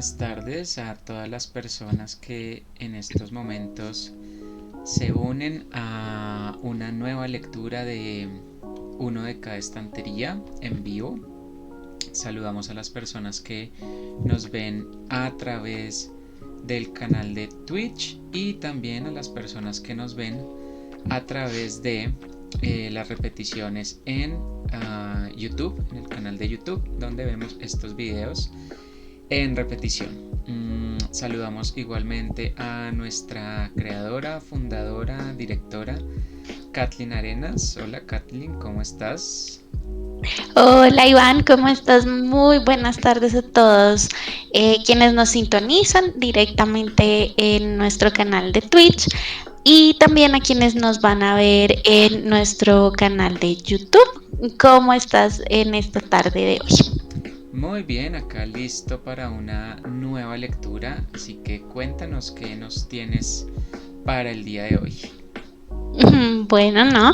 buenas tardes a todas las personas que en estos momentos se unen a una nueva lectura de Uno de cada estantería en vivo. Saludamos a las personas que nos ven a través del canal de Twitch y también a las personas que nos ven a través de las repeticiones en YouTube, en el canal de YouTube, donde vemos estos videos en repetición. Saludamos igualmente a nuestra creadora, fundadora, directora, Kathleen Arenas. Hola Kathleen, ¿cómo estás? Hola Iván, ¿cómo estás? Muy buenas tardes a todos quienes nos sintonizan directamente en nuestro canal de Twitch y también a quienes nos van a ver en nuestro canal de YouTube. ¿Cómo estás en esta tarde de hoy? Muy bien, acá listo para una nueva lectura, así que cuéntanos qué nos tienes para el día de hoy. Bueno, no.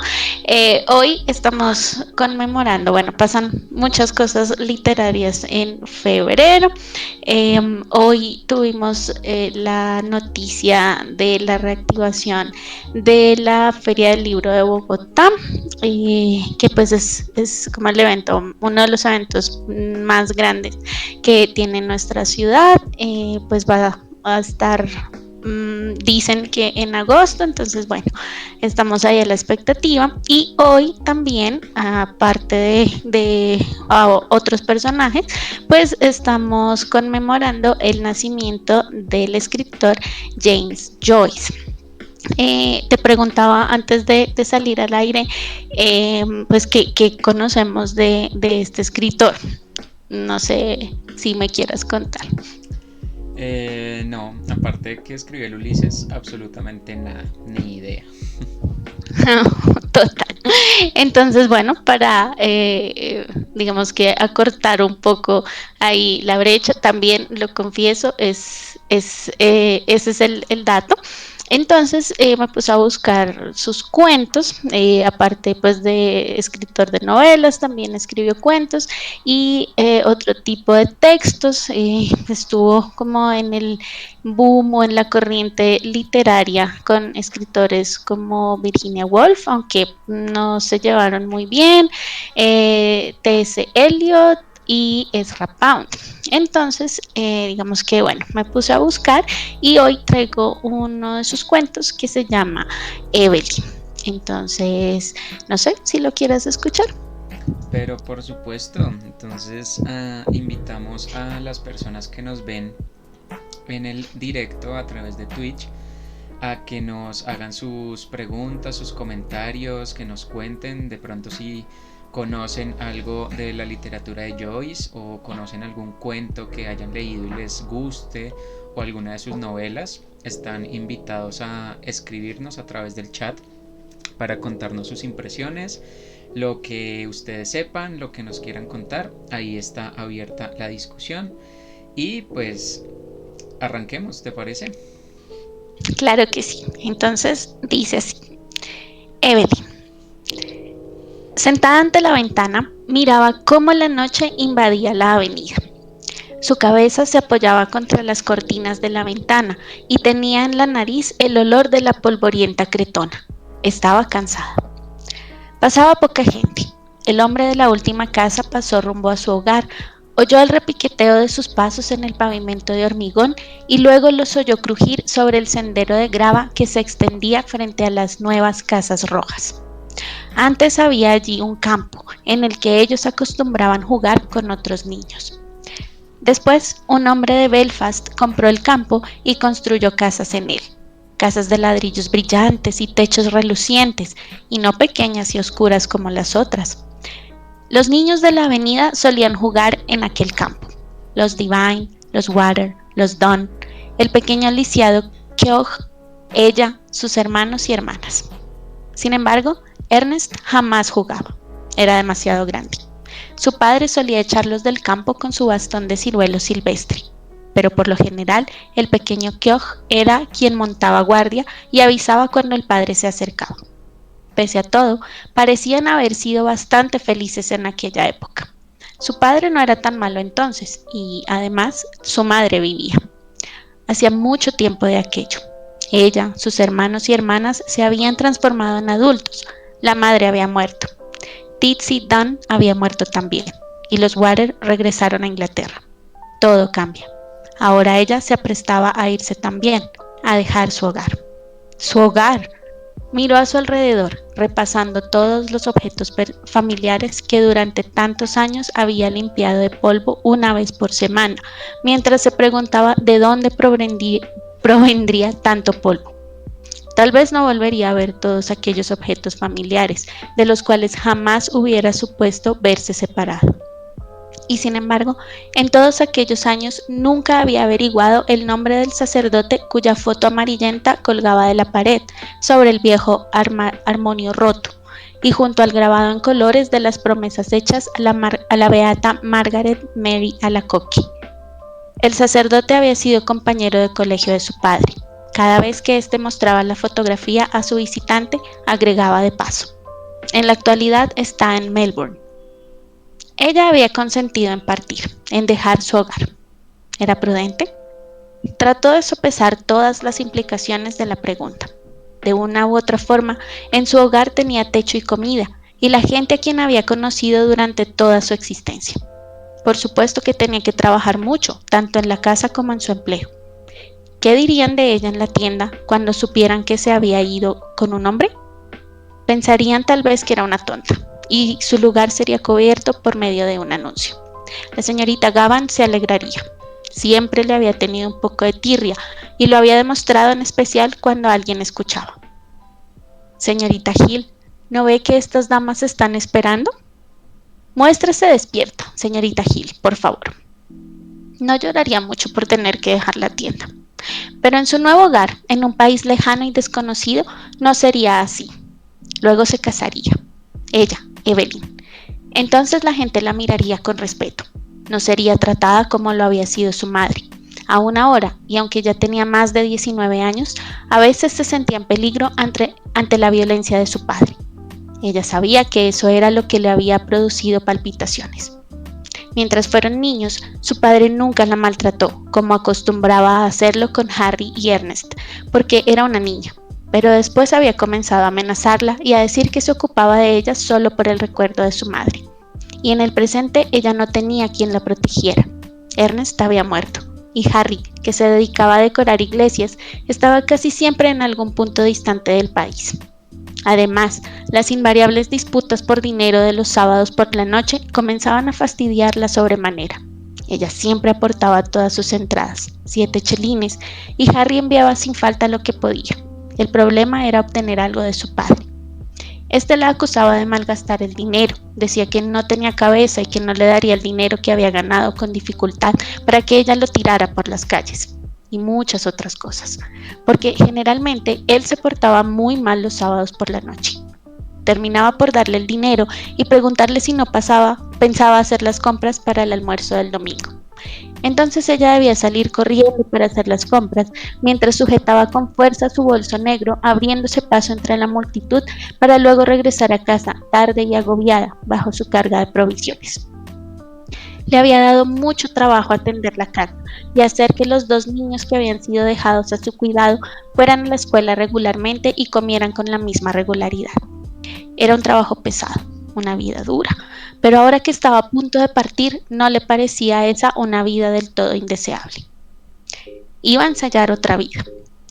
Hoy estamos conmemorando, bueno, pasan muchas cosas literarias en febrero. Hoy tuvimos la noticia de la reactivación de la Feria del Libro de Bogotá, que pues es como el evento, uno de los eventos más grandes que tiene nuestra ciudad. Pues va a estar, dicen que en agosto, entonces bueno, estamos ahí a la expectativa. Y hoy también, aparte de otros personajes, pues estamos conmemorando el nacimiento del escritor James Joyce. Te preguntaba antes de salir al aire, pues qué conocemos de este escritor. No sé si me quieras contar. No, aparte de que escribió el Ulises, absolutamente nada, ni idea. Total. Entonces, bueno, para, digamos que acortar un poco ahí la brecha, también lo confieso, ese es el dato. Entonces me puse a buscar sus cuentos, aparte pues de escritor de novelas, también escribió cuentos y otro tipo de textos. Estuvo como en el boom o en la corriente literaria con escritores como Virginia Woolf, aunque no se llevaron muy bien, T.S. Eliot y Ezra Pound. Entonces, digamos que bueno, me puse a buscar y hoy traigo uno de sus cuentos que se llama Evelyn. Entonces, no sé si lo quieras escuchar. Pero por supuesto, entonces invitamos a las personas que nos ven en el directo a través de Twitch a que nos hagan sus preguntas, sus comentarios, que nos cuenten de pronto si conocen algo de la literatura de Joyce o conocen algún cuento que hayan leído y les guste o alguna de sus novelas. Están invitados a escribirnos a través del chat para contarnos sus impresiones, lo que ustedes sepan, lo que nos quieran contar. Ahí está abierta la discusión y pues arranquemos, ¿te parece? Claro que sí. Entonces dice así: Evelyn, sentada ante la ventana, miraba cómo la noche invadía la avenida. Su cabeza se apoyaba contra las cortinas de la ventana y tenía en la nariz el olor de la polvorienta cretona. Estaba cansada. Pasaba poca gente. El hombre de la última casa pasó rumbo a su hogar, oyó el repiqueteo de sus pasos en el pavimento de hormigón y luego los oyó crujir sobre el sendero de grava que se extendía frente a las nuevas casas rojas. Antes había allí un campo en el que ellos acostumbraban jugar con otros niños. Después, un hombre de Belfast compró el campo y construyó casas en él. Casas de ladrillos brillantes y techos relucientes, y no pequeñas y oscuras como las otras. Los niños de la avenida solían jugar en aquel campo. Los Divine, los Water, los Dunn, el pequeño lisiado Keogh, ella, sus hermanos y hermanas. Sin embargo, Ernest jamás jugaba. Era demasiado grande. Su padre solía echarlos del campo con su bastón de ciruelo silvestre, pero por lo general el pequeño Keogh era quien montaba guardia y avisaba cuando el padre se acercaba. Pese a todo, parecían haber sido bastante felices en aquella época. Su padre no era tan malo entonces y además su madre vivía. Hacía mucho tiempo de aquello. Ella, sus hermanos y hermanas se habían transformado en adultos. La madre había muerto. Titsy Dunn había muerto también y los Water regresaron a Inglaterra. Todo cambia. Ahora ella se aprestaba a irse también, a dejar su hogar. ¡Su hogar! Miró a su alrededor, repasando todos los objetos familiares que durante tantos años había limpiado de polvo una vez por semana, mientras se preguntaba de dónde provendría tanto polvo. Tal vez no volvería a ver todos aquellos objetos familiares, de los cuales jamás hubiera supuesto verse separado. Y sin embargo, en todos aquellos años nunca había averiguado el nombre del sacerdote cuya foto amarillenta colgaba de la pared sobre el viejo armonio roto y junto al grabado en colores de las promesas hechas a la beata Margaret Mary Alacoque. El sacerdote había sido compañero de colegio de su padre. Cada vez que éste mostraba la fotografía a su visitante, agregaba de paso: en la actualidad está en Melbourne. Ella había consentido en partir, en dejar su hogar. ¿Era prudente? Trató de sopesar todas las implicaciones de la pregunta. De una u otra forma, en su hogar tenía techo y comida, y la gente a quien había conocido durante toda su existencia. Por supuesto que tenía que trabajar mucho, tanto en la casa como en su empleo. ¿Qué dirían de ella en la tienda cuando supieran que se había ido con un hombre? Pensarían tal vez que era una tonta, y su lugar sería cubierto por medio de un anuncio. La señorita Gavan se alegraría. Siempre le había tenido un poco de tirria y lo había demostrado en especial cuando alguien escuchaba. Señorita Hill, ¿no ve que estas damas están esperando? Muéstrese despierta, señorita Hill, por favor. No lloraría mucho por tener que dejar la tienda. Pero en su nuevo hogar, en un país lejano y desconocido, no sería así. Luego se casaría. Ella, Evelyn. Entonces la gente la miraría con respeto. No sería tratada como lo había sido su madre. Aún ahora, y aunque ya tenía más de 19 años, a veces se sentía en peligro ante la violencia de su padre. Ella sabía que eso era lo que le había producido palpitaciones. Mientras fueron niños, su padre nunca la maltrató, como acostumbraba a hacerlo con Harry y Ernest, porque era una niña. Pero después había comenzado a amenazarla y a decir que se ocupaba de ella solo por el recuerdo de su madre. Y en el presente ella no tenía quien la protegiera. Ernest había muerto, y Harry, que se dedicaba a decorar iglesias, estaba casi siempre en algún punto distante del país. Además, las invariables disputas por dinero de los sábados por la noche comenzaban a fastidiarla sobremanera. Ella siempre aportaba todas sus entradas, 7 chelines, y Harry enviaba sin falta lo que podía. El problema era obtener algo de su padre. Este la acusaba de malgastar el dinero, decía que no tenía cabeza y que no le daría el dinero que había ganado con dificultad para que ella lo tirara por las calles, y muchas otras cosas, porque generalmente él se portaba muy mal los sábados por la noche. Terminaba por darle el dinero y preguntarle si no pensaba hacer las compras para el almuerzo del domingo. Entonces ella debía salir corriendo para hacer las compras, mientras sujetaba con fuerza su bolso negro, abriéndose paso entre la multitud para luego regresar a casa, tarde y agobiada, bajo su carga de provisiones. Le había dado mucho trabajo atender la casa y hacer que los 2 niños que habían sido dejados a su cuidado fueran a la escuela regularmente y comieran con la misma regularidad. Era un trabajo pesado, una vida dura, pero ahora que estaba a punto de partir, no le parecía esa una vida del todo indeseable. Iba a ensayar otra vida.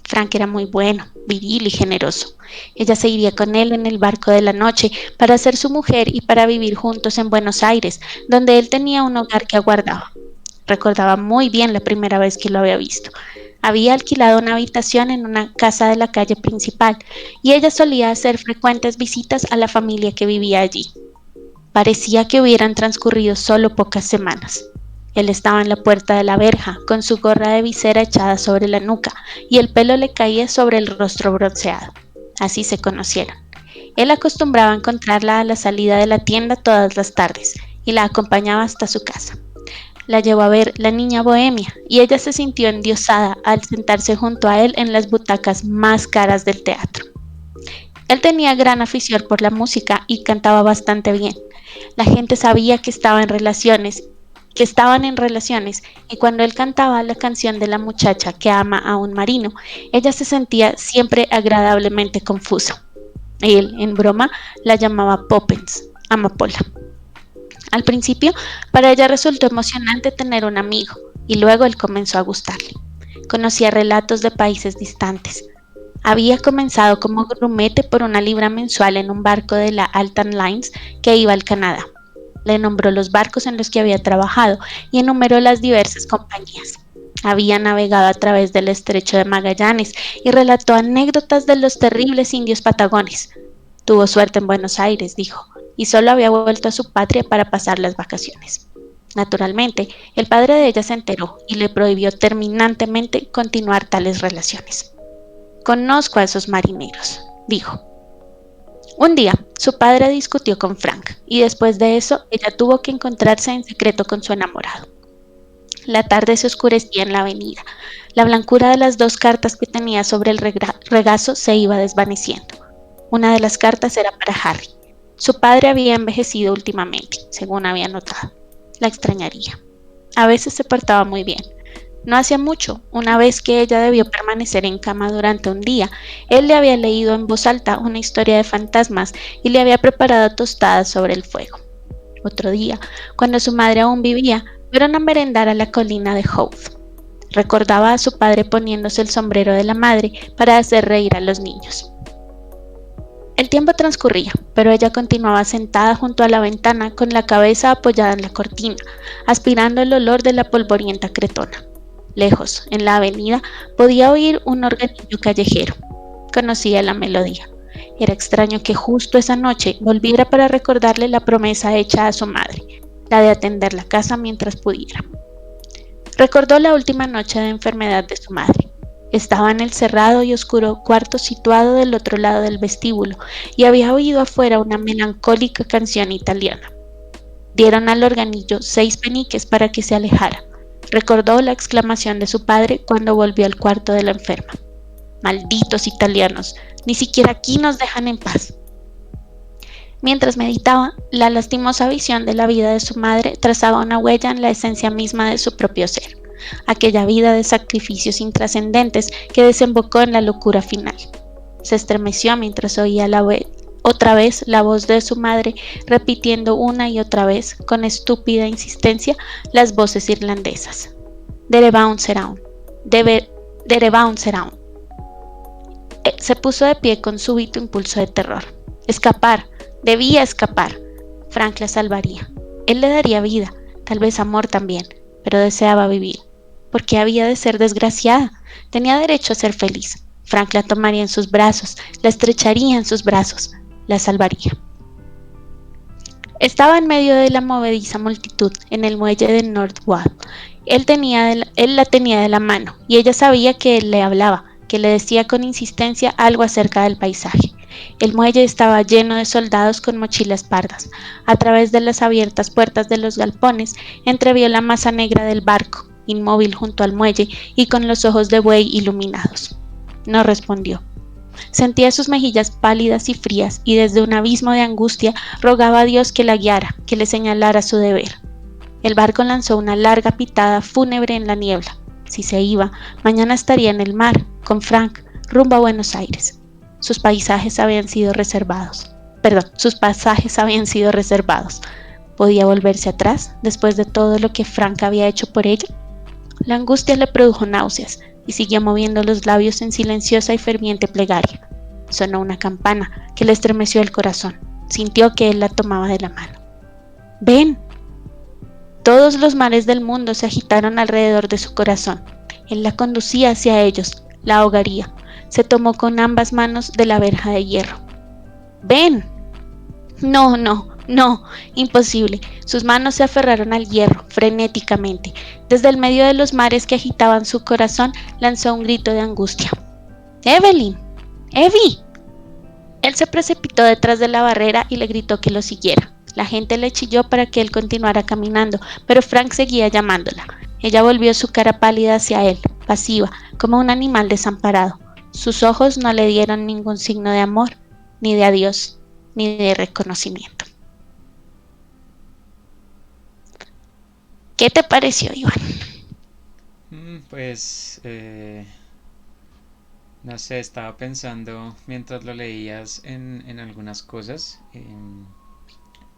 Frank era muy bueno, viril y generoso. Ella se iría con él en el barco de la noche para ser su mujer y para vivir juntos en Buenos Aires, donde él tenía un hogar que aguardaba. Recordaba muy bien la primera vez que lo había visto. Había alquilado una habitación en una casa de la calle principal y ella solía hacer frecuentes visitas a la familia que vivía allí. Parecía que hubieran transcurrido solo pocas semanas. Él estaba en la puerta de la verja, con su gorra de visera echada sobre la nuca, y el pelo le caía sobre el rostro bronceado. Así se conocieron. Él acostumbraba a encontrarla a la salida de la tienda todas las tardes, y la acompañaba hasta su casa. La llevó a ver La niña bohemia, y ella se sintió endiosada al sentarse junto a él en las butacas más caras del teatro. Él tenía gran afición por la música y cantaba bastante bien. La gente sabía que estaban en relaciones, y cuando él cantaba la canción de la muchacha que ama a un marino, ella se sentía siempre agradablemente confusa. Él, en broma, la llamaba Poppins, amapola. Al principio, para ella resultó emocionante tener un amigo, y luego él comenzó a gustarle. Conocía relatos de países distantes. Había comenzado como grumete por una libra mensual en un barco de la Altan Lines que iba al Canadá. Le nombró los barcos en los que había trabajado y enumeró las diversas compañías. Había navegado a través del estrecho de Magallanes y relató anécdotas de los terribles indios patagones. Tuvo suerte en Buenos Aires, dijo, y solo había vuelto a su patria para pasar las vacaciones. Naturalmente, el padre de ella se enteró y le prohibió terminantemente continuar tales relaciones. Conozco a esos marineros, dijo. Un día, su padre discutió con Frank y después de eso ella tuvo que encontrarse en secreto con su enamorado. La tarde se oscurecía en la avenida. La blancura de las dos cartas que tenía sobre el regazo se iba desvaneciendo. Una de las cartas era para Harry. Su padre había envejecido últimamente, según había notado. La extrañaría. A veces se portaba muy bien. No hacía mucho, una vez que ella debió permanecer en cama durante un día, él le había leído en voz alta una historia de fantasmas y le había preparado tostadas sobre el fuego. Otro día, cuando su madre aún vivía, fueron a merendar a la colina de Howth. Recordaba a su padre poniéndose el sombrero de la madre para hacer reír a los niños. El tiempo transcurría, pero ella continuaba sentada junto a la ventana con la cabeza apoyada en la cortina, aspirando el olor de la polvorienta cretona. Lejos, en la avenida, podía oír un organillo callejero. Conocía la melodía. Era extraño que justo esa noche volviera para recordarle la promesa hecha a su madre, la de atender la casa mientras pudiera. Recordó la última noche de enfermedad de su madre. Estaba en el cerrado y oscuro cuarto situado del otro lado del vestíbulo y había oído afuera una melancólica canción italiana. Dieron al organillo 6 peniques para que se alejara. Recordó la exclamación de su padre cuando volvió al cuarto de la enferma. Malditos italianos, ni siquiera aquí nos dejan en paz. Mientras meditaba, la lastimosa visión de la vida de su madre trazaba una huella en la esencia misma de su propio ser, aquella vida de sacrificios intrascendentes que desembocó en la locura final. Se estremeció mientras oía otra vez la voz de su madre repitiendo una y otra vez, con estúpida insistencia, las voces irlandesas. Dere bounce around, dere bounce around. Se puso de pie con súbito impulso de terror. Escapar, debía escapar. Frank la salvaría. Él le daría vida, tal vez amor también, pero deseaba vivir. ¿Por qué había de ser desgraciada? Tenía derecho a ser feliz. Frank la tomaría en sus brazos, la estrecharía en sus brazos, la salvaría. Estaba en medio de la movediza multitud, en el muelle de North Wall. Él la tenía de la mano, y ella sabía que él le hablaba, que le decía con insistencia algo acerca del paisaje. El muelle estaba lleno de soldados con mochilas pardas. A través de las abiertas puertas de los galpones, entrevió la masa negra del barco, inmóvil junto al muelle y con los ojos de buey iluminados. No respondió. Sentía sus mejillas pálidas y frías y desde un abismo de angustia rogaba a Dios que la guiara, que le señalara su deber. El barco lanzó una larga pitada fúnebre en la niebla. Si se iba, mañana estaría en el mar, con Frank, rumbo a Buenos Aires. Sus pasajes habían sido reservados. ¿Podía volverse atrás después de todo lo que Frank había hecho por ella? La angustia le produjo náuseas y siguió moviendo los labios en silenciosa y ferviente plegaria. Sonó una campana que le estremeció el corazón. Sintió que él la tomaba de la mano. ¡Ven! Todos los mares del mundo se agitaron alrededor de su corazón. Él la conducía hacia ellos, la ahogaría. Se tomó con ambas manos de la verja de hierro. ¡Ven! No, imposible. Sus manos se aferraron al hierro, frenéticamente. Desde el medio de los mares que agitaban su corazón, lanzó un grito de angustia. ¡Evelyn! ¡Evie! Él se precipitó detrás de la barrera y le gritó que lo siguiera. La gente le chilló para que él continuara caminando, pero Frank seguía llamándola. Ella volvió su cara pálida hacia él, pasiva, como un animal desamparado. Sus ojos no le dieron ningún signo de amor. ni de adiós, ni de reconocimiento. ¿Qué te pareció, Iván? Pues, no sé, estaba pensando mientras lo leías en algunas cosas.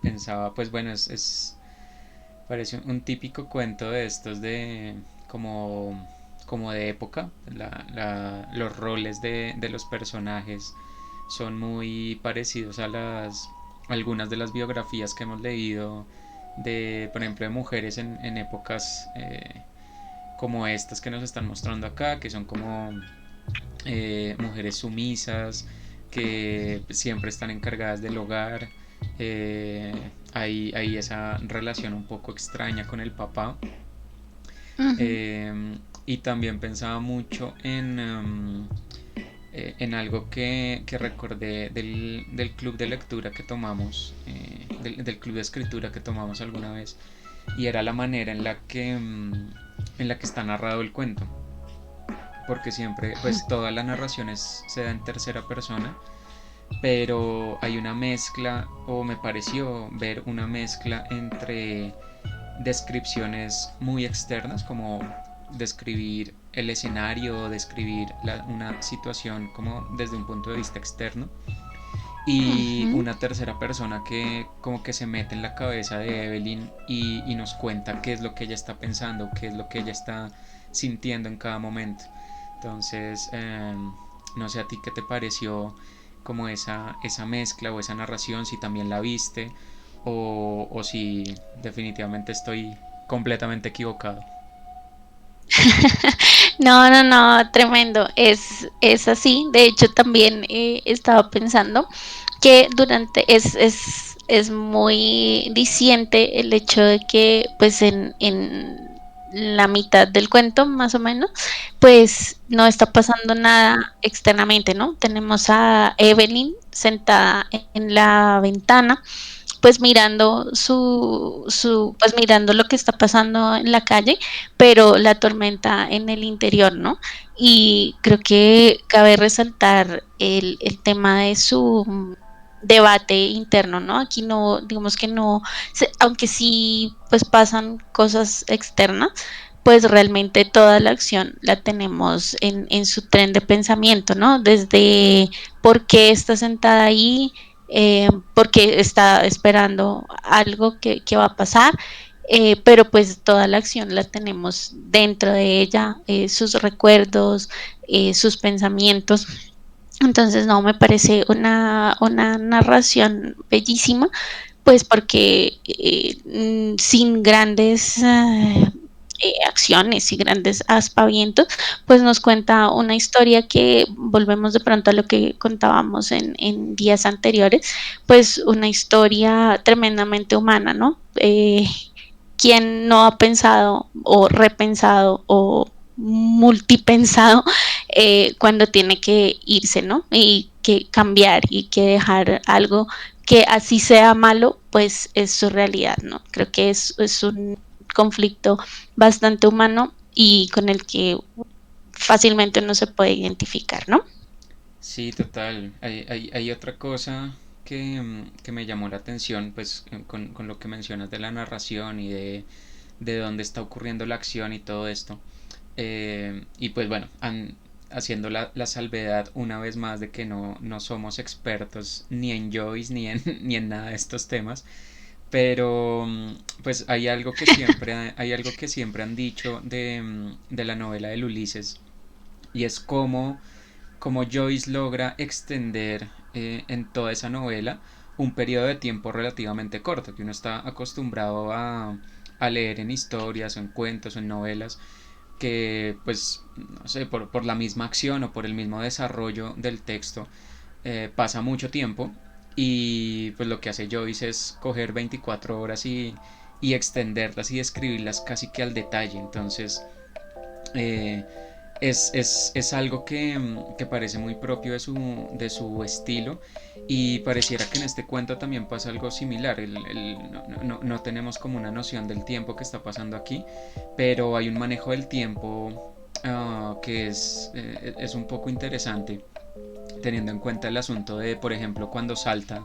Pensaba, pues bueno, parece un típico cuento de estos de como, como de época. Los roles de los personajes son muy parecidos a algunas de las biografías que hemos leído de, por ejemplo, de mujeres en épocas como estas que nos están mostrando acá, que son como mujeres sumisas, que siempre están encargadas del hogar. Hay esa relación un poco extraña con el papá. Ujú. Y también pensaba mucho en algo que recordé del club de lectura que tomamos, del club de escritura que tomamos alguna vez, y era la manera en la que está narrado el cuento, porque siempre, pues toda la narración se da en tercera persona, pero hay una mezcla, o me pareció ver una mezcla entre descripciones muy externas, como describir el escenario, describir una situación como desde un punto de vista externo, y Ujú. una tercera persona que como que se mete en la cabeza de Evelyn y nos cuenta qué es lo que ella está pensando, qué es lo que ella está sintiendo en cada momento. Entonces, no sé a ti qué te pareció como esa mezcla o esa narración, si también la viste o si definitivamente estoy completamente equivocado. No, no, no, tremendo. Es así. De hecho, también estaba pensando que es muy diciente el hecho de que, pues, en la mitad del cuento, más o menos, pues no está pasando nada externamente, ¿no? Tenemos a Evelyn sentada en la ventana, pues pues mirando lo que está pasando en la calle, pero la tormenta en el interior, ¿no? Y creo que cabe resaltar el tema de su debate interno, ¿no? Aquí no, digamos que no, aunque sí pues pasan cosas externas, pues realmente toda la acción la tenemos en su tren de pensamiento, ¿no? Desde por qué está sentada ahí, porque está esperando algo que va a pasar, pero pues toda la acción la tenemos dentro de ella, sus recuerdos, sus pensamientos. Entonces, no, me parece una narración bellísima, pues porque sin grandes acciones y grandes aspavientos, pues nos cuenta una historia que volvemos de pronto a lo que contábamos en días anteriores, pues una historia tremendamente humana, ¿no? ¿Quién no ha pensado o repensado o multipensado cuando tiene que irse, ¿no? Y que cambiar y que dejar algo que así sea malo, pues es su realidad, ¿no? Creo que es un conflicto bastante humano y con el que fácilmente uno se puede identificar, ¿no? Sí, total. Hay otra cosa que me llamó la atención, pues con lo que mencionas de la narración y de dónde está ocurriendo la acción y todo esto. Y pues bueno, haciendo la salvedad una vez más de que no somos expertos ni en Joyce ni en, ni en nada de estos temas, pero pues hay algo que siempre han dicho de la novela del Ulises, y es cómo Joyce logra extender en toda esa novela un periodo de tiempo relativamente corto, que uno está acostumbrado a leer en historias o en cuentos o en novelas, que pues, no sé, por la misma acción o por el mismo desarrollo del texto pasa mucho tiempo, y pues lo que hace Joyce es coger 24 horas y extenderlas y escribirlas casi que al detalle. Entonces eh, es algo que parece muy propio de su estilo, y pareciera que en este cuento también pasa algo similar. No tenemos como una noción del tiempo que está pasando aquí, pero hay un manejo del tiempo que es un poco interesante. teniendo en cuenta el asunto de, por ejemplo, cuando salta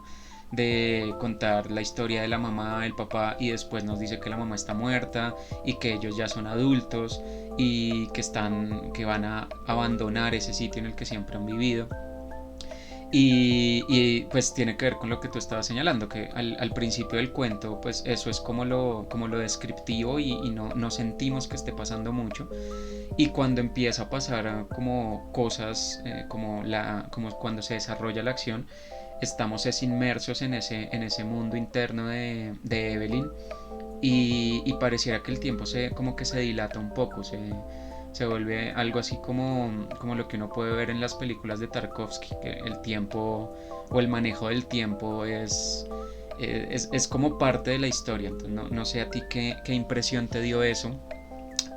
de contar la historia de la mamá, el papá, y después nos dice que la mamá está muerta y que ellos ya son adultos y que van a abandonar ese sitio en el que siempre han vivido. Pues tiene que ver con lo que tú estabas señalando, que al principio del cuento, pues eso es como lo descriptivo y no sentimos que esté pasando mucho. Y cuando empieza a pasar como cosas, como cuando se desarrolla la acción, estamos inmersos en ese mundo interno de Evelyn y pareciera que el tiempo como que se dilata un poco, se vuelve algo así como lo que uno puede ver en las películas de Tarkovsky, que el tiempo o el manejo del tiempo es como parte de la historia. Entonces, no sé a ti qué impresión te dio eso,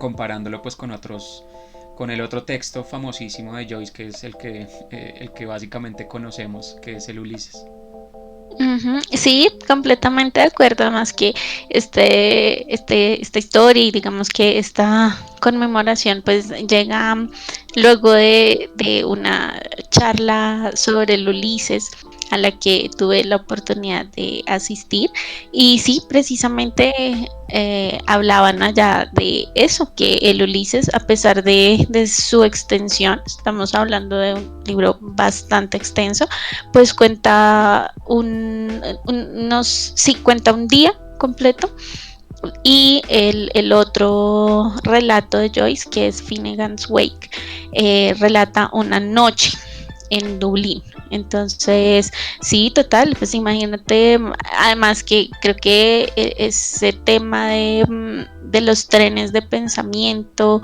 comparándolo pues con el otro texto famosísimo de Joyce, que es el que básicamente conocemos, que es el Ulises. Ujú, sí, completamente de acuerdo. Además que esta historia y digamos que esta conmemoración pues llega luego de una charla sobre el Ulises a la que tuve la oportunidad de asistir y sí, precisamente hablaban allá de eso, que el Ulises, a pesar de su extensión, estamos hablando de un libro bastante extenso, pues cuenta sí, cuenta un día completo y el otro relato de Joyce, que es Finnegan's Wake, relata una noche en Dublín. Entonces, sí, total, pues imagínate, además que creo que ese tema de los trenes de pensamiento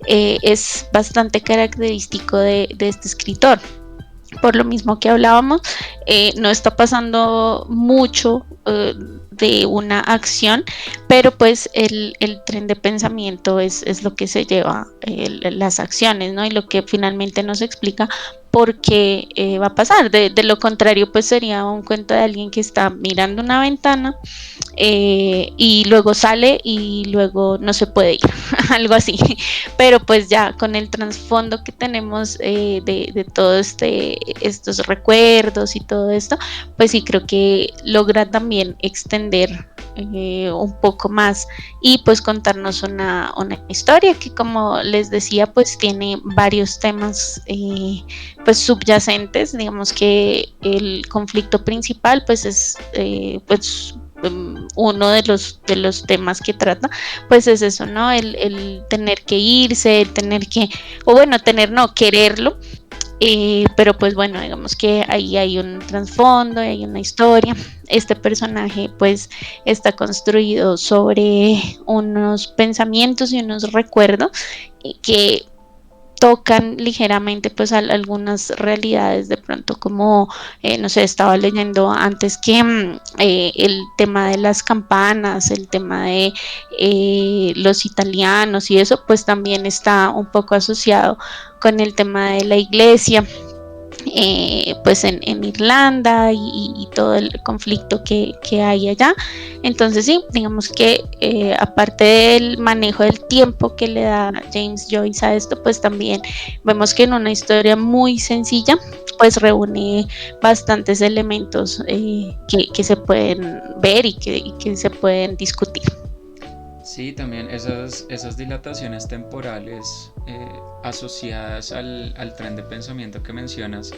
es bastante característico de este escritor. Por lo mismo que hablábamos, no está pasando mucho de una acción, pero pues el tren de pensamiento es lo que se lleva las acciones, ¿no? Y lo que finalmente nos explica por qué va a pasar. De lo contrario, pues sería un cuento de alguien que está mirando una ventana y luego sale y luego no se puede ir, algo así. Pero pues ya con el trasfondo que tenemos de todos estos recuerdos y todo esto, pues sí creo que logra también extender un poco más y pues contarnos una historia que, como les decía, pues tiene varios temas pues subyacentes. Digamos que el conflicto principal pues es pues uno de los temas que trata, pues es eso, ¿no? El tener que irse, el tener que, o bueno, tener no, quererlo, pero pues bueno, digamos que ahí hay un trasfondo, hay una historia. Este personaje pues está construido sobre unos pensamientos y unos recuerdos que tocan ligeramente pues algunas realidades de pronto, como no sé, estaba leyendo antes que el tema de las campanas, el tema de los italianos y eso pues también está un poco asociado con el tema de la iglesia, pues en Irlanda y todo el conflicto que hay allá. Entonces sí, digamos que aparte del manejo del tiempo que le da James Joyce a esto, pues también vemos que en una historia muy sencilla pues reúne bastantes elementos que se pueden ver y que se pueden discutir. Sí, también esas dilataciones temporales asociadas al tren de pensamiento que mencionas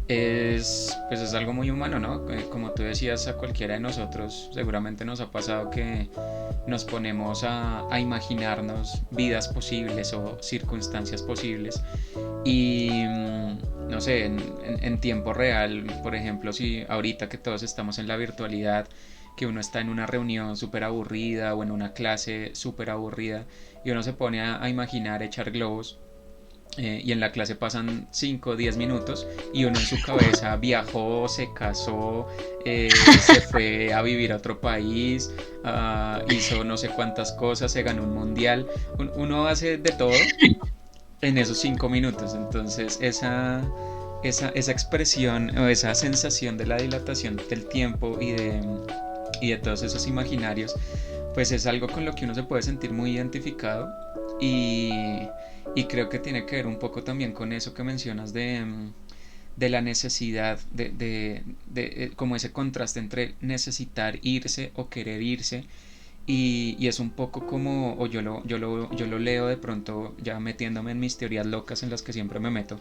pues es algo muy humano, ¿no? Como tú decías, a cualquiera de nosotros seguramente nos ha pasado que nos ponemos a imaginarnos vidas posibles o circunstancias posibles y no sé, en tiempo real, por ejemplo, si ahorita que todos estamos en la virtualidad, que uno está en una reunión súper aburrida o en una clase súper aburrida y uno se pone a imaginar echar globos, y en la clase pasan 5 o 10 minutos y uno en su cabeza viajó, se casó, se fue a vivir a otro país, hizo no sé cuántas cosas, se ganó un mundial. Uno hace de todo en esos 5 minutos. Entonces esa expresión o esa sensación de la dilatación del tiempo y de todos esos imaginarios, pues es algo con lo que uno se puede sentir muy identificado y creo que tiene que ver un poco también con eso que mencionas de la necesidad como ese contraste entre necesitar irse o querer irse. Y es un poco como, o yo lo leo de pronto ya metiéndome en mis teorías locas en las que siempre me meto,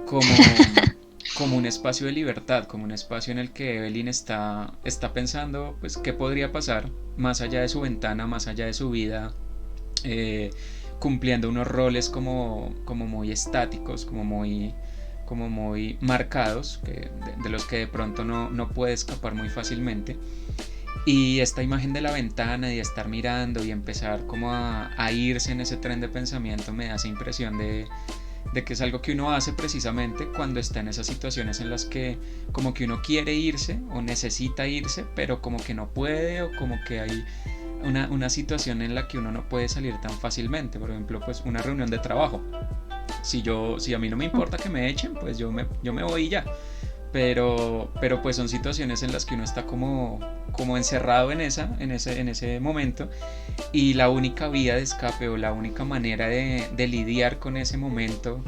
como un espacio de libertad, como un espacio en el que Evelyn está pensando, pues, qué podría pasar más allá de su ventana, más allá de su vida, eh, cumpliendo unos roles como muy estáticos, como muy marcados, de los que de pronto no puede escapar muy fácilmente. Y esta imagen de la ventana y de estar mirando y empezar como a irse en ese tren de pensamiento me da esa impresión de que es algo que uno hace precisamente cuando está en esas situaciones en las que como que uno quiere irse o necesita irse, pero como que no puede, o como que hay una situación en la que uno no puede salir tan fácilmente. Por ejemplo, pues una reunión de trabajo. Si a mí no me importa que me echen, pues yo me voy y ya. Pero pues son situaciones en las que uno está como encerrado en ese momento, y la única vía de escape o la única manera de lidiar con ese momento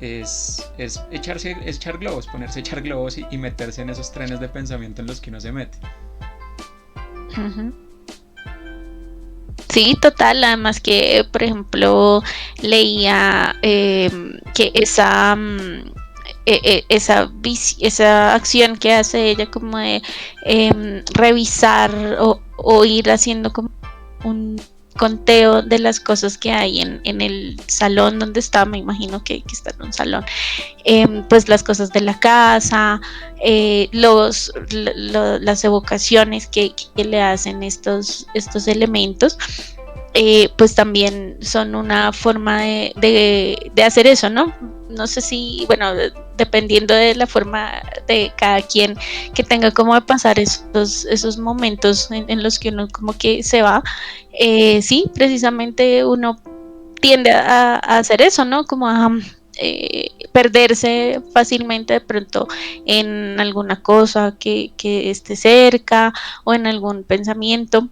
es echar globos, ponerse a echar globos y meterse en esos trenes de pensamiento en los que uno se mete. Ujú. Sí, total. Además que, por ejemplo, leía que esa acción que hace ella como de revisar o ir haciendo como un conteo de las cosas que hay en el salón donde está, me imagino que está en un salón, pues las cosas de la casa, las evocaciones que le hacen estos elementos, pues también son una forma de hacer eso, ¿no? No sé si, bueno, dependiendo de la forma de cada quien que tenga como de pasar esos momentos en los que uno como que se va, sí, precisamente uno tiende a hacer eso, ¿no? Como a perderse fácilmente de pronto en alguna cosa que esté cerca o en algún pensamiento.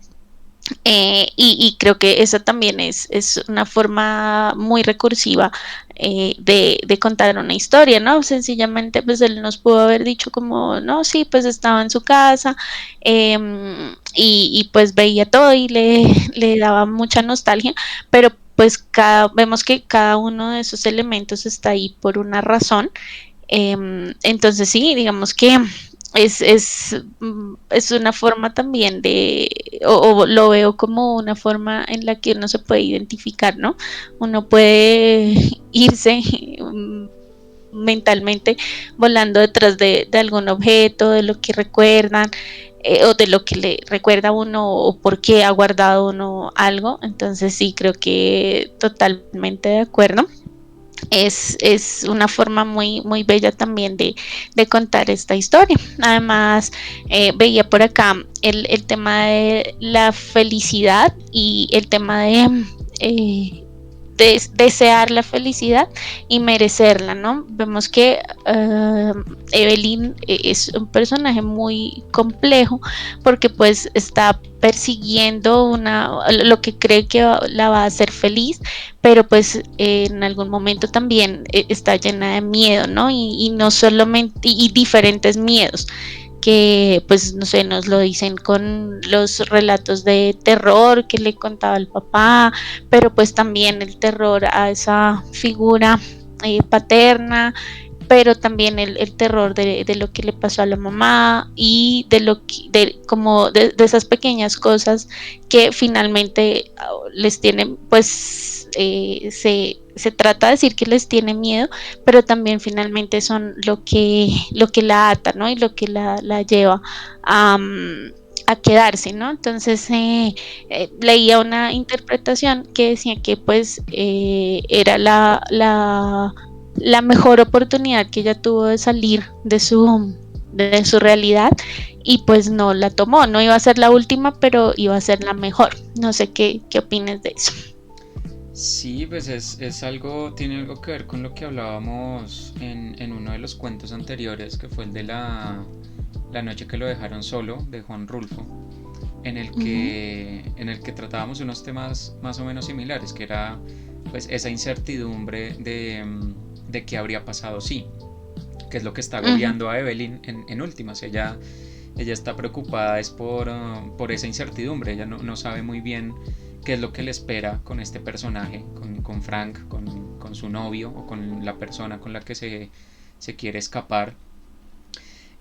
Y creo que esa también es una forma muy recursiva de contar una historia, ¿no? Sencillamente, pues él nos pudo haber dicho como, no, sí, pues estaba en su casa, y pues veía todo y le daba mucha nostalgia, pero pues vemos que cada uno de esos elementos está ahí por una razón. Entonces sí, digamos que es una forma también o lo veo como una forma en la que uno se puede identificar, ¿no? Uno puede irse mentalmente volando detrás de algún objeto, de lo que recuerdan, o de lo que le recuerda a uno, o por qué ha guardado uno algo. Entonces sí, creo que totalmente de acuerdo. Es una forma muy, muy bella también de contar esta historia. Además, veía por acá el tema de la felicidad y el tema de desear la felicidad y merecerla, ¿no? Vemos que Evelyn es un personaje muy complejo porque pues está persiguiendo lo que cree que la va a hacer feliz, pero pues en algún momento también está llena de miedo, ¿no? Y no solamente, y diferentes miedos que pues no sé, nos lo dicen con los relatos de terror que le contaba el papá, pero pues también el terror a esa figura paterna, pero también el terror de lo que le pasó a la mamá y de lo que, como de esas pequeñas cosas que finalmente les tienen, pues se trata de decir que les tiene miedo, pero también finalmente son lo que la ata, ¿no? Y lo que la lleva a quedarse, ¿no? Entonces leía una interpretación que decía que pues era la mejor oportunidad que ella tuvo de salir de su realidad, y pues no la tomó, no iba a ser la última, pero iba a ser la mejor. No sé qué opines de eso. Sí, pues tiene algo que ver con lo que hablábamos en uno de los cuentos anteriores, que fue el de la noche que lo dejaron solo, de Juan Rulfo, en el Ujú. que tratábamos unos temas más o menos similares, que era pues esa incertidumbre de qué habría pasado, sí. que es lo que está Ujú. agobiando a Evelyn en últimas. Ella está preocupada es por esa incertidumbre, ella no sabe muy bien qué es lo que le espera con este personaje, con Frank, con su novio o con la persona con la que se quiere escapar. Ujú.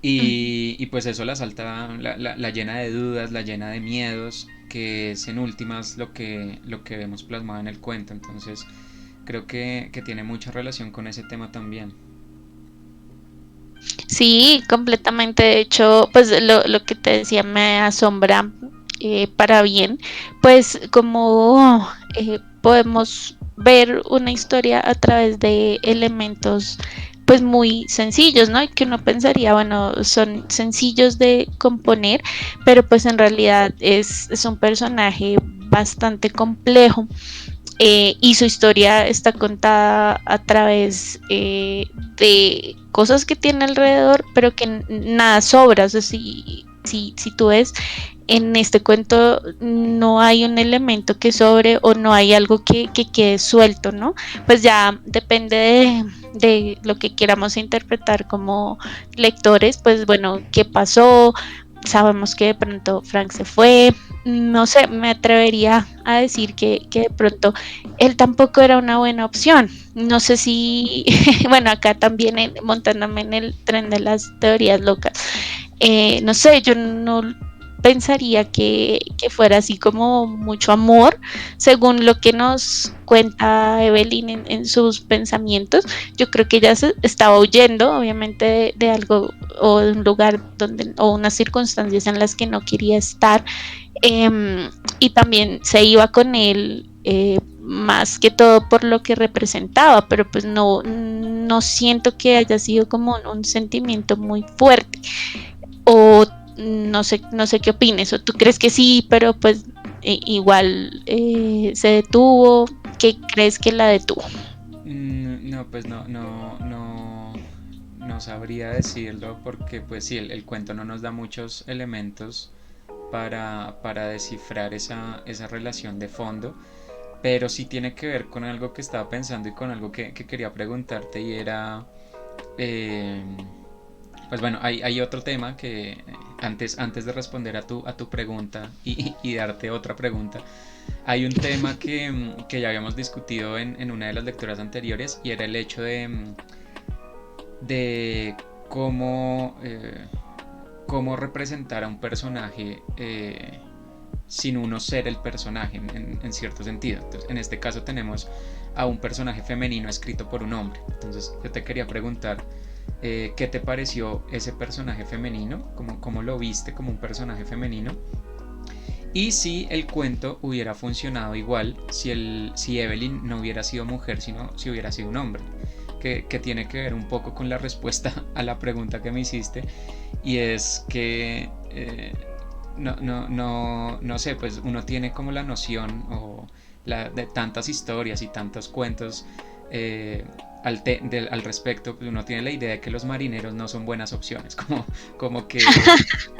Y pues eso la salta, la llena de dudas, la llena de miedos, que es en últimas lo que vemos plasmado en el cuento. Entonces creo que tiene mucha relación con ese tema también. Sí, completamente. De hecho, pues lo que te decía me asombra para bien, pues como podemos ver una historia a través de elementos pues muy sencillos, ¿no? Y que uno pensaría, bueno, son sencillos de componer, pero pues en realidad es un personaje bastante complejo, y su historia está contada a través de cosas que tiene alrededor, pero que nada sobra. O sea, si tú ves en este cuento, no hay un elemento que sobre o no hay algo que quede suelto, ¿no? Pues ya depende de lo que queramos interpretar como lectores, pues bueno, ¿qué pasó? Sabemos que de pronto Frank se fue, no sé, me atrevería a decir que de pronto él tampoco era una buena opción. No sé si, bueno, acá también montándome en el tren de las teorías locas, no sé, yo no pensaría que fuera así como mucho amor, según lo que nos cuenta Evelyn en sus pensamientos. Yo creo que ella estaba huyendo, obviamente, de algo o de un lugar donde, o unas circunstancias en las que no quería estar, y también se iba con él, más que todo por lo que representaba, pero pues no siento que haya sido como un sentimiento muy fuerte, o no sé qué opines, o tú crees que sí, pero pues igual se detuvo. ¿Qué crees que la detuvo? No, pues no sabría decirlo porque pues sí, el cuento no nos da muchos elementos para descifrar esa relación de fondo, pero sí tiene que ver con algo que estaba pensando y con algo que quería preguntarte y era, eh, pues bueno, hay otro tema que antes de responder a tu pregunta y darte otra pregunta, hay un tema que ya habíamos discutido en una de las lecturas anteriores y era el hecho de cómo, cómo representar a un personaje sin uno ser el personaje en cierto sentido. Entonces, en este caso tenemos a un personaje femenino escrito por un hombre. Entonces yo te quería preguntar, ¿qué te pareció ese personaje femenino? ¿Cómo lo viste como un personaje femenino? Y si el cuento hubiera funcionado igual si Evelyn no hubiera sido mujer, sino si hubiera sido un hombre. Que tiene que ver un poco con la respuesta a la pregunta que me hiciste. Y es que no sé, pues uno tiene como la noción de tantas historias y tantos cuentos eh, al respecto, pues uno tiene la idea de que los marineros no son buenas opciones, como que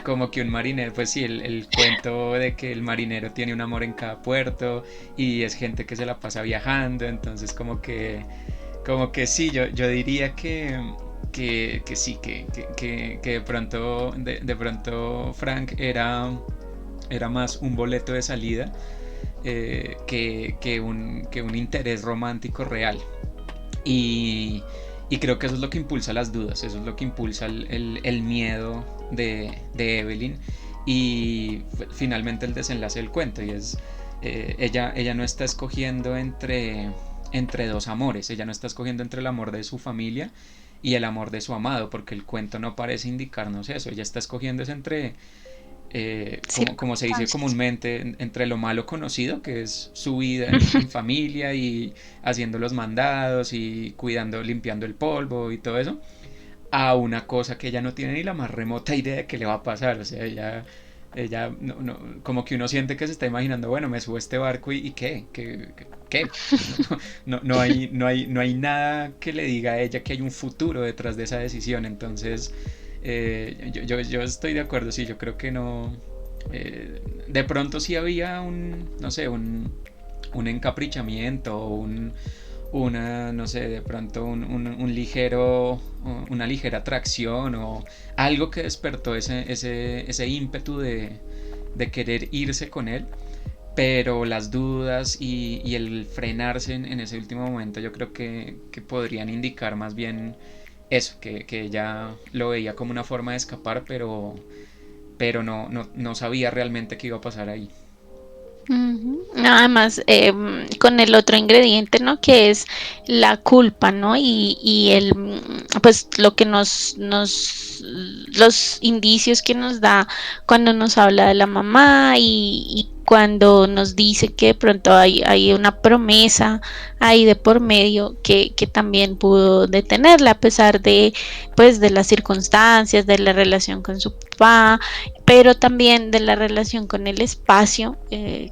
como que un marinero, pues sí, el cuento de que el marinero tiene un amor en cada puerto y es gente que se la pasa viajando, entonces como que sí, yo diría que sí, que de pronto Frank era más un boleto de salida que un interés romántico real. Y, y creo que eso es lo que impulsa las dudas, eso es lo que impulsa el miedo de Evelyn y finalmente el desenlace del cuento. Y es, ella no está escogiendo entre dos amores, ella no está escogiendo entre el amor de su familia y el amor de su amado, porque el cuento no parece indicarnos eso, ella está escogiendo es entre como se dice Circunstancias. comúnmente, entre lo malo conocido, que es su vida en familia y haciendo los mandados y cuidando, limpiando el polvo y todo eso, a una cosa que ella no tiene ni la más remota idea de qué le va a pasar. O sea, ella como que uno siente que se está imaginando, bueno, me subo a este barco y ¿qué? ¿Qué? No hay nada que le diga a ella que hay un futuro detrás de esa decisión. Entonces, yo estoy de acuerdo, sí, yo creo que no. De pronto sí había no sé, un encaprichamiento una, no sé, de pronto un ligero, una ligera atracción o algo que despertó ese ímpetu de querer irse con él, pero las dudas y el frenarse en ese último momento yo creo que podrían indicar más bien eso, que ella lo veía como una forma de escapar, pero no sabía realmente qué iba a pasar ahí. Ujú. Nada más con el otro ingrediente, ¿no? Que es la culpa, ¿no? Y el, pues lo que los indicios que nos da cuando nos habla de la mamá y cuando nos dice que de pronto hay una promesa ahí de por medio que también pudo detenerla a pesar de, pues, de las circunstancias, de la relación con su papá, pero también de la relación con el espacio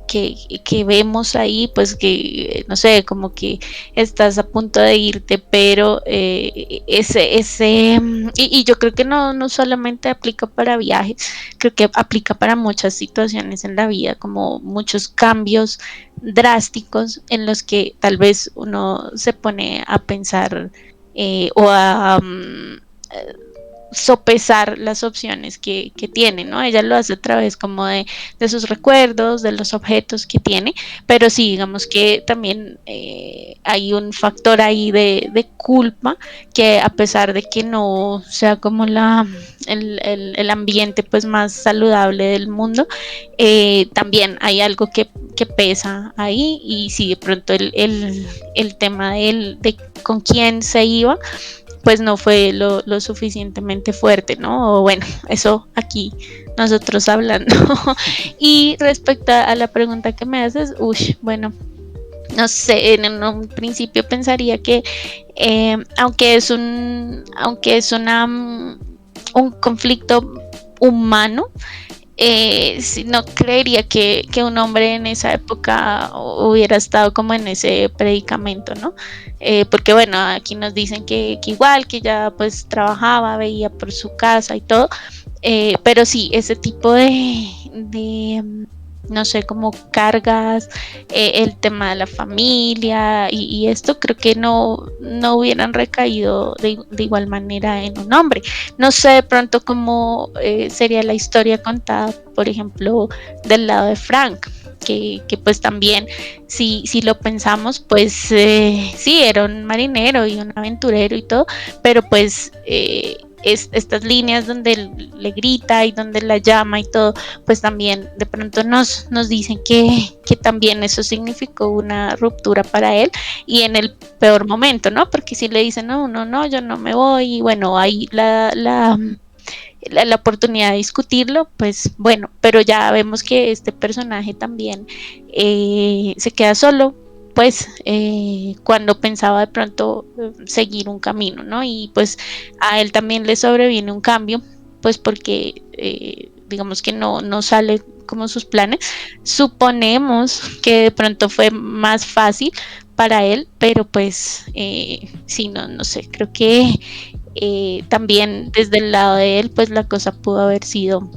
que vemos ahí, pues que, no sé, como que estás a punto de irte, pero y yo creo que no solamente aplica para viajes, creo que aplica para muchas situaciones en la vida, como muchos cambios drásticos en los que tal vez uno se pone a pensar o a sopesar las opciones que tiene, ¿no? Ella lo hace a través como de sus recuerdos, de los objetos que tiene, pero sí, digamos que también hay un factor ahí de culpa que a pesar de que no sea como el ambiente pues más saludable del mundo, también hay algo que pesa ahí y si de pronto el tema de con quién se iba, pues no fue lo suficientemente fuerte, ¿no? O bueno, eso aquí nosotros hablando. Y respecto a la pregunta que me haces, uy, bueno, no sé, en un principio pensaría que aunque es un conflicto humano, sí, no creería que un hombre en esa época hubiera estado como en ese predicamento, ¿no? Porque bueno, aquí nos dicen que igual, que ya pues trabajaba, veía por su casa y todo, pero sí, ese tipo no sé, como cargas, el tema de la familia y esto creo que no hubieran recaído de igual manera en un hombre. No sé de pronto cómo sería la historia contada, por ejemplo, del lado de Frank. Que pues también, si lo pensamos, pues sí, era un marinero y un aventurero y todo, pero pues estas líneas donde él le grita y donde la llama y todo, pues también de pronto nos dicen que también eso significó una ruptura para él y en el peor momento, ¿no? Porque si le dicen, no, yo no me voy, y bueno, hay la oportunidad de discutirlo, pues bueno, pero ya vemos que este personaje también se queda solo, pues cuando pensaba de pronto seguir un camino, ¿no? Y pues a él también le sobreviene un cambio, pues porque digamos que no sale como sus planes. Suponemos que de pronto fue más fácil para él, pero pues sí, no sé, creo que también desde el lado de él, pues la cosa pudo haber sido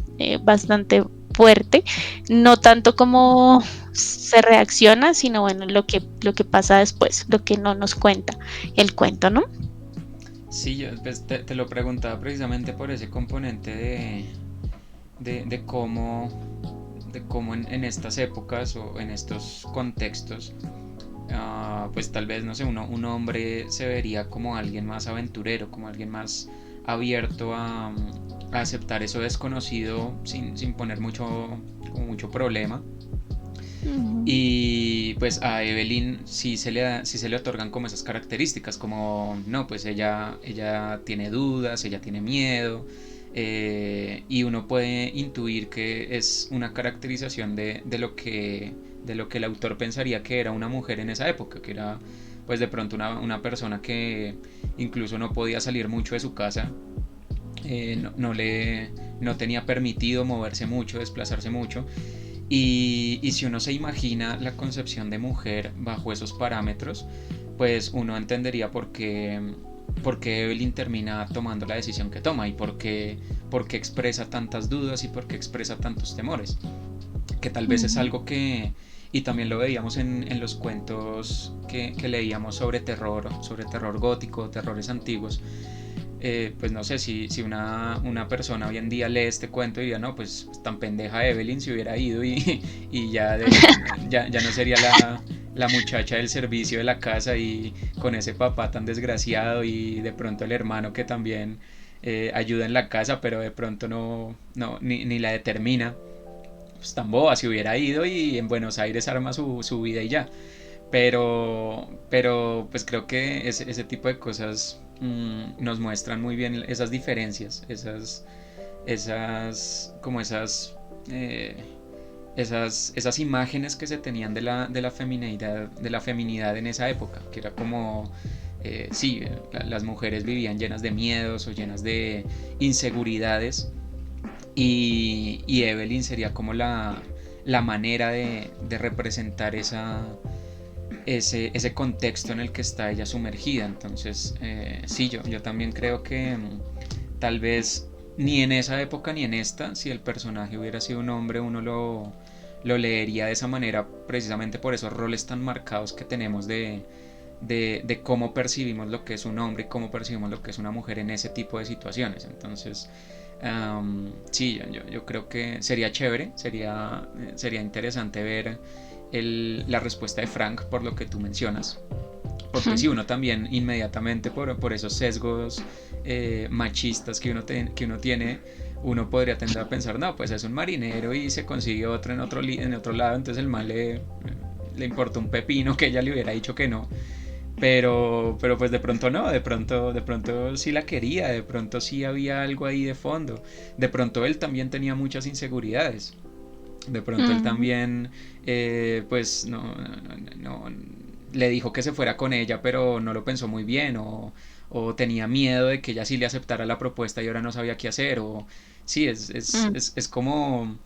bastante fuerte, no tanto como se reacciona, sino bueno, lo que pasa después, lo que no nos cuenta el cuento, ¿no? Sí, yo pues, te lo preguntaba precisamente por ese componente de cómo en estas épocas o en estos contextos, pues tal vez, no sé, un hombre se vería como alguien más aventurero, como alguien más abierto a aceptar eso desconocido sin poner como mucho problema. Ujú. Y pues a Evelyn sí se le otorgan como esas características, como, no, pues ella tiene dudas, ella tiene miedo, y uno puede intuir que es una caracterización de lo que el autor pensaría que era una mujer en esa época, que era pues de pronto una persona que incluso no podía salir mucho de su casa, no tenía permitido moverse mucho, desplazarse mucho. Y si uno se imagina la concepción de mujer bajo esos parámetros, pues uno entendería por qué Evelyn termina tomando la decisión que toma y por qué expresa tantas dudas y por qué expresa tantos temores. Que tal vez es Ujú. algo y también lo veíamos en los cuentos que leíamos sobre terror gótico, terrores antiguos. Pues no sé, si una persona hoy en día lee este cuento y diría, no, pues tan pendeja Evelyn se hubiera ido y ya no sería la muchacha del servicio de la casa y con ese papá tan desgraciado y de pronto el hermano que también ayuda en la casa, pero de pronto ni la determina. Pues tan boba, si hubiera ido y en Buenos Aires arma su vida y ya. Pero pues creo que ese tipo de cosas nos muestran muy bien esas diferencias, como eh, esas imágenes que se tenían de la feminidad en esa época, que era como, sí, las mujeres vivían llenas de miedos o llenas de inseguridades y Evelyn sería como la manera de representar ese contexto en el que está ella sumergida. Entonces, sí, yo también creo que tal vez ni en esa época ni en esta, si el personaje hubiera sido un hombre, uno lo leería de esa manera precisamente por esos roles tan marcados que tenemos de cómo percibimos lo que es un hombre y cómo percibimos lo que es una mujer en ese tipo de situaciones. Entonces, sí, yo creo que sería chévere, sería interesante ver la respuesta de Frank por lo que tú mencionas. Porque si uno también inmediatamente por esos sesgos machistas que uno tiene, uno podría tender a pensar, no, pues es un marinero y se consigue otro en otro lado, entonces el mal le importa un pepino que ella le hubiera dicho que no. Pero pues de pronto no, de pronto sí la quería, de pronto sí había algo ahí de fondo. De pronto él también tenía muchas inseguridades. De pronto él Mm, también, pues le dijo que se fuera con ella, pero no lo pensó muy bien, o tenía miedo de que ella sí le aceptara la propuesta y ahora no sabía qué hacer, o sí, mm, es como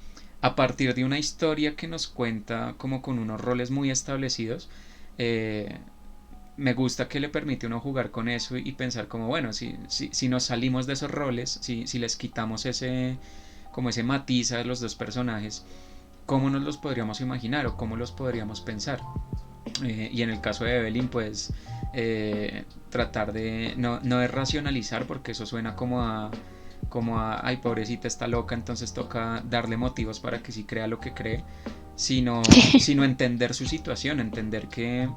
a partir de una historia que nos cuenta como con unos roles muy establecidos, eh, me gusta que le permite a uno jugar con eso y pensar como, bueno, si nos salimos de esos roles, si les quitamos como ese matiz a los dos personajes, ¿cómo nos los podríamos imaginar o cómo los podríamos pensar? Y en el caso de Evelyn, pues tratar de no de racionalizar, porque eso suena ay, pobrecita, está loca, entonces toca darle motivos para que sí crea lo que cree, sino entender su situación, entender que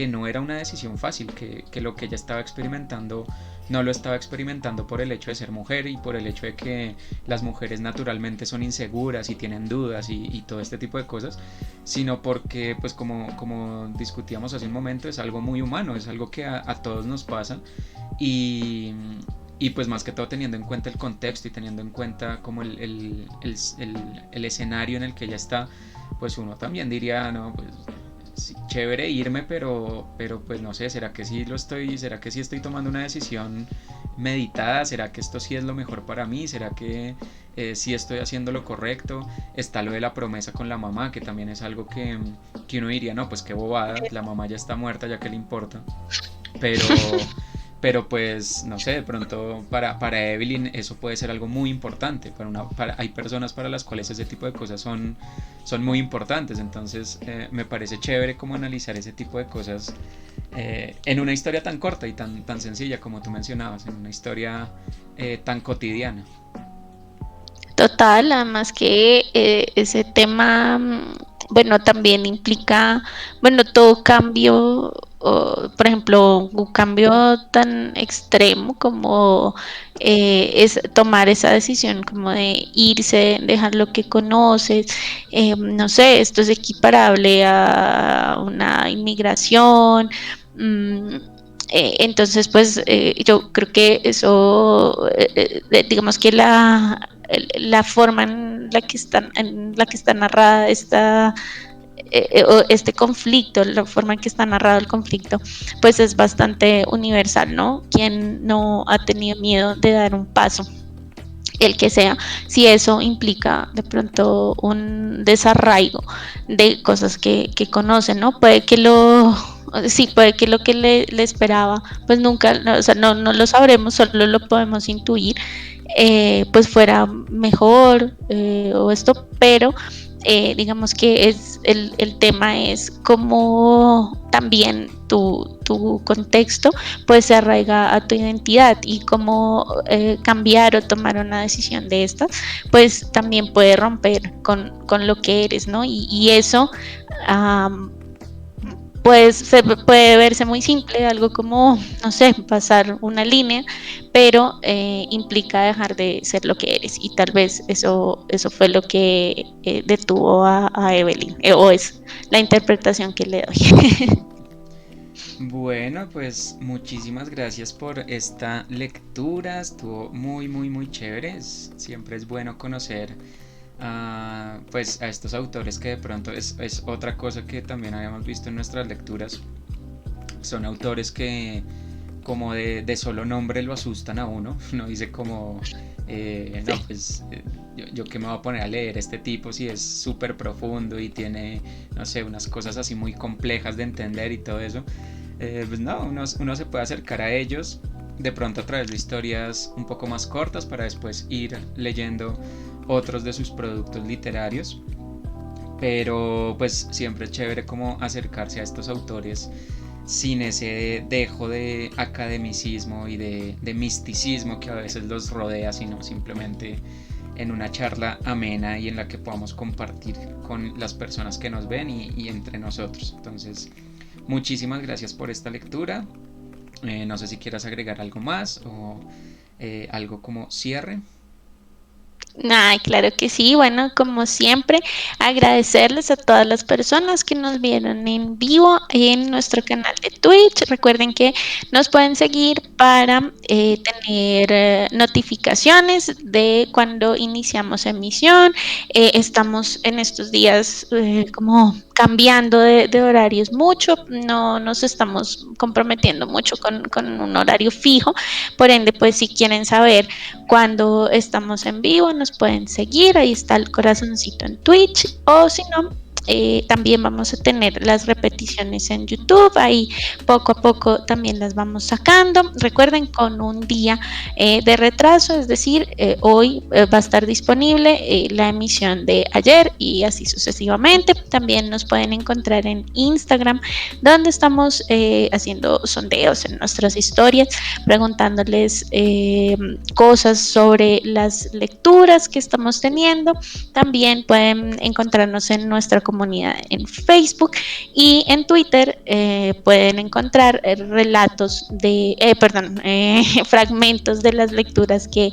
no era una decisión fácil, que lo que ella estaba experimentando no lo estaba experimentando por el hecho de ser mujer y por el hecho de que las mujeres naturalmente son inseguras y tienen dudas y todo este tipo de cosas, sino porque, pues como discutíamos hace un momento, es algo muy humano, es algo que a todos nos pasa y, y pues más que todo teniendo en cuenta el contexto y teniendo en cuenta como el escenario en el que ella está, pues uno también diría, no, pues sí, chévere irme, pero pues no sé, será que sí estoy tomando una decisión meditada? ¿Será que esto sí es lo mejor para mí? ¿Será que sí estoy haciendo lo correcto? Está lo de la promesa con la mamá, que también es algo que uno diría, no, pues qué bobada, la mamá ya está muerta, ya que le importa. Pero, pero pues, no sé, de pronto para Evelyn eso puede ser algo muy importante. Hay personas para las cuales ese tipo de cosas son muy importantes. Entonces me parece chévere como analizar ese tipo de cosas en una historia tan corta y tan sencilla como tú mencionabas, en una historia tan cotidiana. Total, además que ese tema, bueno, también implica, bueno, todo cambio, por ejemplo, un cambio tan extremo como es tomar esa decisión como de irse, dejar lo que conoces, no sé, esto es equiparable a una inmigración. mm, entonces, pues yo creo que eso, digamos que la forma en la que está narrada este conflicto, la forma en que está narrado el conflicto, pues es bastante universal, ¿no? ¿Quién no ha tenido miedo de dar un paso? El que sea, si eso implica de pronto un desarraigo de cosas que conocen, ¿no? Puede que lo que le esperaba, pues nunca, no, o sea, no lo sabremos, solo lo podemos intuir, pues fuera mejor o esto, pero digamos que el tema es cómo también tu contexto pues se arraiga a tu identidad y cómo cambiar o tomar una decisión de estas pues también puede romper con lo que eres, ¿no? Y eso um, pues puede verse muy simple, algo como, no sé, pasar una línea, pero implica dejar de ser lo que eres. Y tal vez eso fue lo que detuvo a Evelyn, o es la interpretación que le doy. Bueno, pues muchísimas gracias por esta lectura, estuvo muy, muy, muy chévere. Siempre es bueno conocer pues a estos autores que de pronto es otra cosa que también habíamos visto en nuestras lecturas. Son autores que como de solo nombre lo asustan a uno. No dice como, no, Sí. pues yo que me voy a poner a leer este tipo si es súper profundo y tiene, no sé, unas cosas así muy complejas de entender y todo eso. Pues no, uno se puede acercar a ellos de pronto a través de historias un poco más cortas para después ir leyendo otros de sus productos literarios. Pero pues siempre es chévere como acercarse a estos autores sin ese dejo de academicismo y de misticismo que a veces los rodea, sino simplemente en una charla amena y en la que podamos compartir con las personas que nos ven y entre nosotros. Entonces, muchísimas gracias por esta lectura. No sé si quieras agregar algo más o algo como cierre. Ay, claro que sí. Bueno, como siempre, agradecerles a todas las personas que nos vieron en vivo en nuestro canal de Twitch. Recuerden que nos pueden seguir para tener notificaciones de cuando iniciamos emisión. Estamos en estos días como cambiando de horarios mucho, no nos estamos comprometiendo mucho con un horario fijo, por ende, pues si quieren saber cuando estamos en vivo nos pueden seguir, ahí está el corazoncito en Twitch o si no, también vamos a tener las repeticiones en YouTube, ahí poco a poco también las vamos sacando. Recuerden con un día de retraso, es decir, hoy va a estar disponible la emisión de ayer y así sucesivamente. También nos pueden encontrar en Instagram, donde estamos haciendo sondeos en nuestras historias, preguntándoles cosas sobre las lecturas que estamos teniendo. También pueden encontrarnos en nuestra comunidad en Facebook y en Twitter pueden encontrar relatos de, perdón, fragmentos de las lecturas que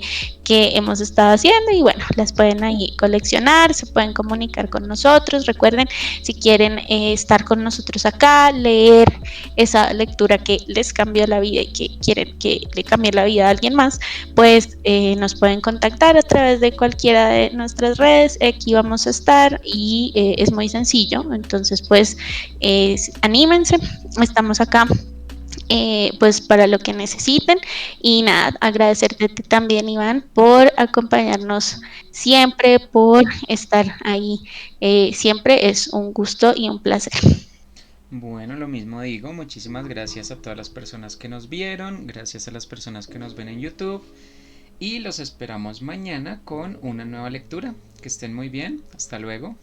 hemos estado haciendo y bueno, las pueden ahí coleccionar, se pueden comunicar con nosotros. Recuerden, si quieren estar con nosotros acá, leer esa lectura que les cambió la vida y que quieren que le cambie la vida a alguien más, pues nos pueden contactar a través de cualquiera de nuestras redes. Aquí vamos a estar y es muy sencillo. Entonces, pues anímense, estamos acá pues para lo que necesiten y nada, agradecerte también Iván por acompañarnos siempre, por estar ahí, siempre es un gusto y un placer. Bueno, lo mismo digo, muchísimas gracias a todas las personas que nos vieron, gracias a las personas que nos ven en YouTube y los esperamos mañana con una nueva lectura. Que estén muy bien, hasta luego.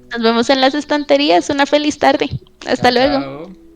Nos vemos en las estanterías, una feliz tarde, Chao, hasta luego. chao.